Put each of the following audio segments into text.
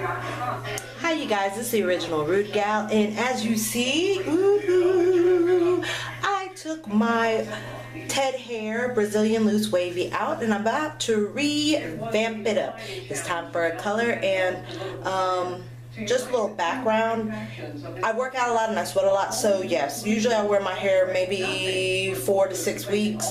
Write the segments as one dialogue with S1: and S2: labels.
S1: Hi you guys, this is the original Rudegal, and as you see, ooh, I took my Ted hair Brazilian loose wavy out and I'm about to revamp it up. It's time for a color, and just a little background. I work out a lot and I sweat a lot, so yes, usually I wear my hair maybe 4 to 6 weeks.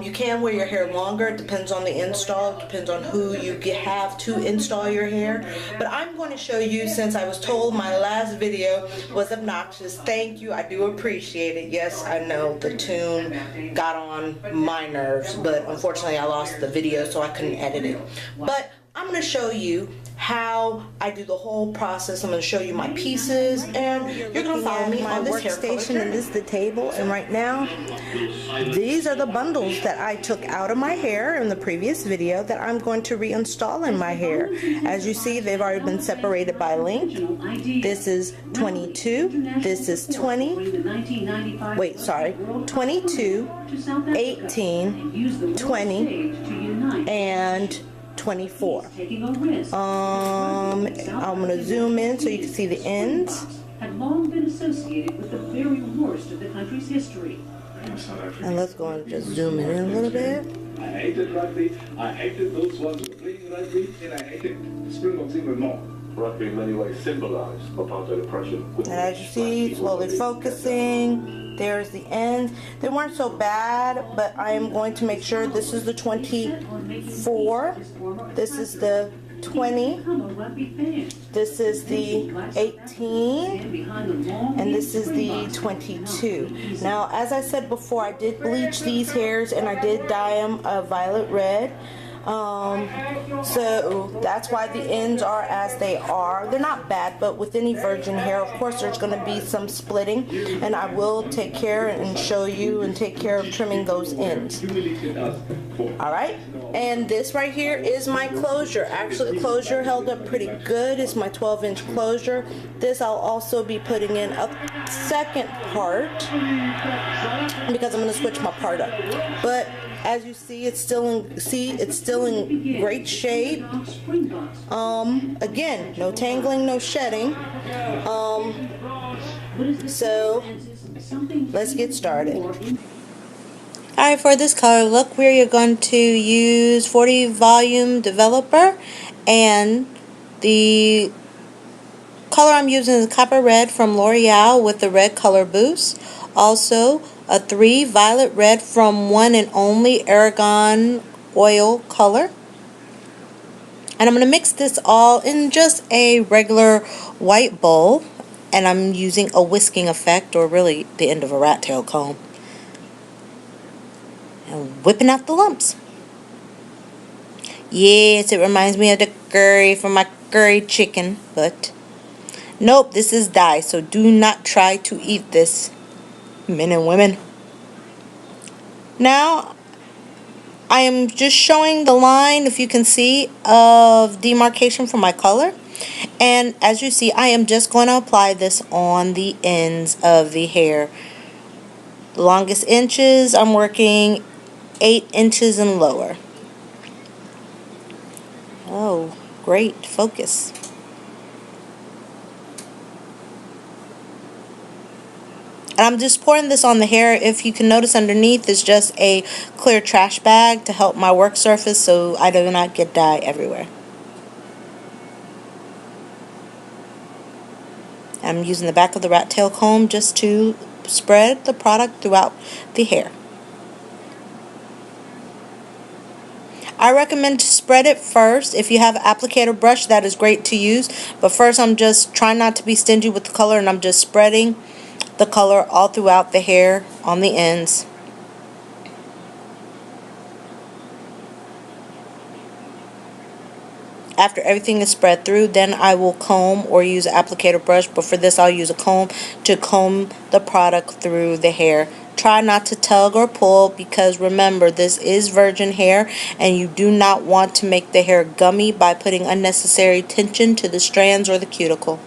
S1: You can wear your hair longer. It depends on the install, it depends on who you have to install your hair. But I'm going to show you, since I was told my last video was obnoxious. Thank you, I do appreciate it. Yes, I know the tune got on my nerves, but unfortunately I lost the video so I couldn't edit it. But I'm going to show you how I do the whole process. I'm going to show you my pieces, and you're going to follow me on this workstation, and this is the table. And right now, these are the bundles that I took out of my hair in the previous video that I'm going to reinstall in my hair. As you see, they've already been separated by length. This is 22, this is 20, wait, sorry, 22, 18, 20, and 24. I'm going to zoom in so you can see the ends.
S2: Had long been associated with the very worst of the country's history.
S1: And let's go and just zoom in a little bit.
S3: I hated rugby, I hated those ones who were playing rugby, and I hated Springboks even more.
S4: Rugby in many ways symbolized apartheid oppression.
S1: And as you see, slowly focusing. There's the ends. They weren't so bad, but I am going to make sure this is the 24. This is the 20. This is the 18. And this is the 22. Now, as I said before, I did bleach these hairs and I did dye them a violet red. So that's why the ends are as they are. They're not bad, but with any virgin hair, of course, there's going to be some splitting, and I will take care and show you and take care of trimming those ends. Alright, and this right here is my closure. Actually, the closure held up pretty good. It's my 12-inch closure. This I'll also be putting in a second part because I'm going to switch my part up. But as you see, it's still in great shape. Again, no tangling, no shedding. So let's get started. Alright, for this color look, we're going to use 40 volume developer, and the color I'm using is copper red from L'Oreal with the red color boost. Also, a 3 violet red from One and Only Aragon oil color. And I'm going to mix this all in just a regular white bowl, and I'm using a whisking effect, or really the end of a rat tail comb, and whipping out the lumps. Yes, it reminds me of the curry from my curry chicken, but nope, this is dye, so do not try to eat this, men and women. Now, I am just showing the line, if you can see, of demarcation for my color. And as you see, I am just going to apply this on the ends of the hair. The longest inches, I'm working 8 inches and lower. Oh, great. Focus. And I'm just pouring this on the hair. If you can notice, underneath is just a clear trash bag to help my work surface so I do not get dye everywhere. I'm using the back of the rat tail comb just to spread the product throughout the hair. I recommend to spread it first. If you have an applicator brush, that is great to use. But first, I'm just trying not to be stingy with the color, and I'm just spreading the color all throughout the hair on the ends. After everything is spread through, then I will comb or use an applicator brush, but for this I'll use a comb to comb the product through the hair. Try not to tug or pull, because remember, this is virgin hair and you do not want to make the hair gummy by putting unnecessary tension to the strands or the cuticle.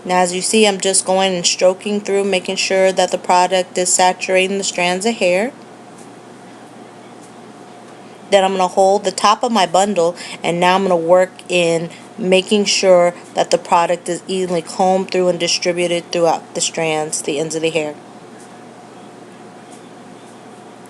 S1: Now as you see, I'm just going and stroking through, making sure that the product is saturating the strands of hair. Then I'm going to hold the top of my bundle, and now I'm going to work in making sure that the product is evenly combed through and distributed throughout the strands, the ends of the hair.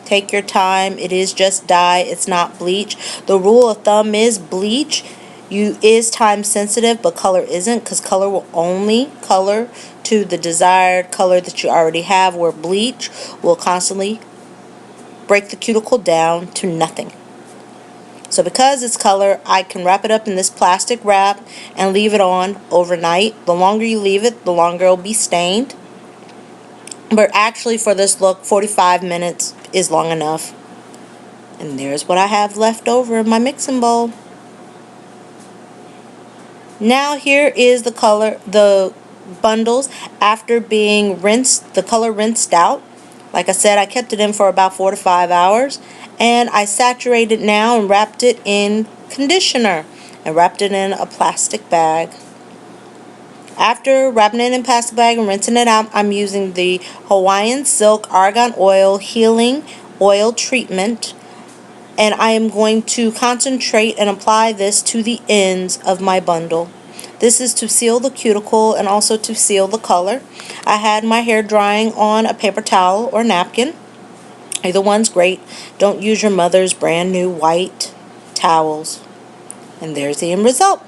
S1: Take your time. It is just dye. It's not bleach. The rule of thumb is bleach is time sensitive, but color isn't, because color will only color to the desired color that you already have, where bleach will constantly break the cuticle down to nothing. So because it's color, I can wrap it up in this plastic wrap and leave it on overnight. The longer you leave it, the longer it'll be stained. But actually for this look, 45 minutes is long enough. And there's what I have left over in my mixing bowl. Now here is the bundles after being rinsed, the color rinsed out. Like I said, I kept it in for about 4 to 5 hours. And I saturated now and wrapped it in conditioner and wrapped it in a plastic bag. After wrapping it in a plastic bag and rinsing it out, I'm using the Hawaiian Silk Argan Oil Healing Oil Treatment, and I am going to concentrate and apply this to the ends of my bundle. This is to seal the cuticle and also to seal the color. I had my hair drying on a paper towel or napkin. Either one's great. Don't use your mother's brand new white towels. And there's the end result.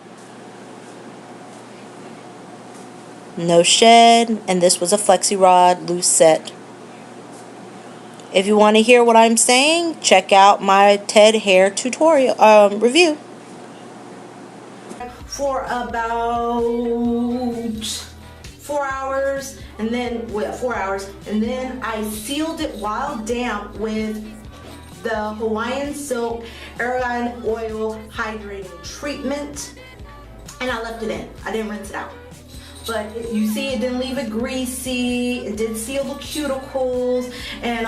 S1: No shed, and this was a Flexi Rod loose set. If you want to hear what I'm saying, check out my Ted hair tutorial review. For about 4 hours, and then 4 hours, and then I sealed it while damp with the Hawaiian Silk Argan Oil Hydrating Treatment, and I left it in. I didn't rinse it out. But you see, it didn't leave it greasy. It did seal the cuticles. And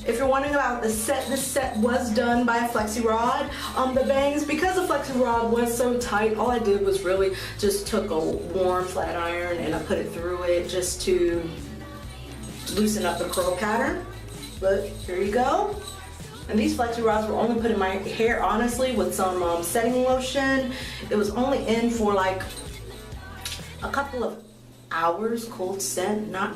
S1: if you're wondering about the set, this set was done by a Flexi Rod. The bangs, because the Flexi Rod was so tight, all I did was really just took a warm flat iron and I put it through it just to loosen up the curl pattern. But here you go. And these Flexi Rods were only put in my hair, honestly, with some setting lotion. It was only in for like a couple of hours, cold set, not